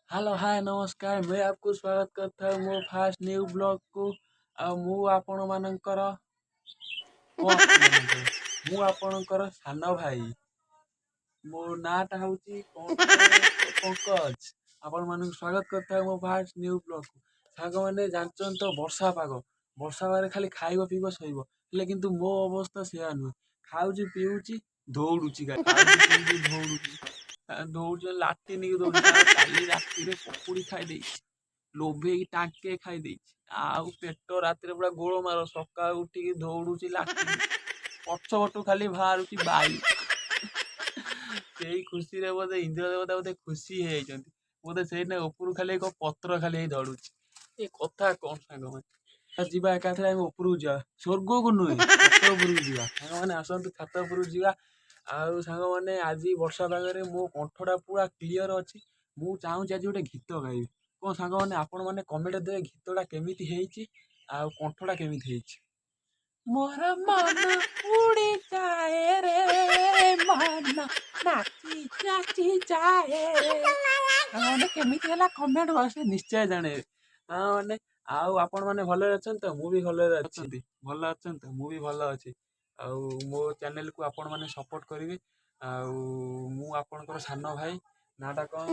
Hello hi नमस्कार मैं आपको स्वागत करता हूँ मो फास्ट न्यू ब्लॉग को मु आपण मानकर मु आपणकर सान भाई मो नाटा हूँ पंकज आपण मान स्वागत करता हूँ मो फास्ट न्यू ब्लॉग को साग मैंने जानते तो वर्षा पागे खाली खाइब पीब शोब हेले किंतु मो अवस्था सेया नुहे खाऊँ पीऊँ दौड़ुची दौड़ुची दौड़ लाट्रिन दौड़ काली राति पकुड़ी खाई लोभेई टांके खाई आउ पेट राति पूरा गोलमाल सका उठिकी दौड़ुची लाट्रिन पछ पटू खाली बाहर बायु खुशी रे बोधे इंद्र देवता बोधे खुशी बोधे से ऊपर खाली एक पत्र खाली धड़ुची ये कथा कौन सांग जीवा एकाथरे उपरକୁ ଯିବା ସ୍वर्ଗକୁ ନୁହେଁ ଛାତ ଉପରକୁ ଯିବା ସାଙ୍ଗମାନେ ଆସନ୍ତୁ ଛାତ ଉପରକୁ ଯିବା ଆଉ ସାଙ୍ଗମାନେ ଆଜି ବର୍ଷା ପାଗରେ ମୋ କଣ୍ଠଟା ପୁରା କ୍ଲିଅର ଅଛି ମୁଁ ଚାହୁଁଛି ଆଜି ଗୋଟେ ଗୀତ ଗାଇବି କଣ ସାଙ୍ଗମାନେ ଆପଣମାନେ କମେଣ୍ଟ ଦେବେ ଗୀତଟା କେମିତି ହେଇଛି ଆଉ କଣ୍ଠଟା କେମିତି ହେଇଛି ମୋର ମନ ଉଡ଼ି ଯାଏ ରେ ମନ ନାଚି ନାଚି ଯାଏ ସାଙ୍ଗମାନେ କେମିତି ହେଲା କମେଣ୍ଟ ବକ୍ସରେ ନିଶ୍ଚୟ ଜଣେଇବେ ସାଙ୍ଗମାନେ ଆଉ ଆପଣ ମାନେ ଭଲରେ ଅଛନ୍ତି ତ ମୁଁ ବି ଭଲରେ ଅଛନ୍ତି ଭଲ ଅଛନ୍ତି ତ ମୁଁ ବି ଭଲ ଅଛି ଆଉ ମୋ ଚ୍ୟାନେଲକୁ ଆପଣ ମାନେ ସପୋର୍ଟ କରିବେ ଆଉ ମୁଁ ଆପଣଙ୍କର ସାନ ଭାଇ ନାଁଟା କ'ଣ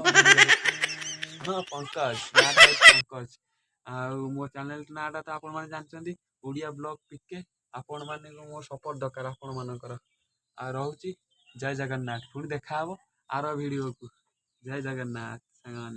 ହଁ ପଙ୍କଜ ନାଁଟା ହେଉଛି ପଙ୍କଜ ଆଉ ମୋ ଚ୍ୟାନେଲ ନାଁଟା ତ ଆପଣମାନେ ଜାଣିଛନ୍ତି ଓଡ଼ିଆ ବ୍ଲଗ ପିକେ ଆପଣମାନଙ୍କୁ ମୋ ସପୋର୍ଟ ଦରକାର ଆପଣମାନଙ୍କର ଆଉ ରହୁଛି ଜୟ ଜଗନ୍ନାଥ ପୁଣି ଦେଖାହବ ଆର ଭିଡ଼ିଓକୁ ଜୟ ଜଗନ୍ନାଥ ସାଙ୍ଗମାନେ।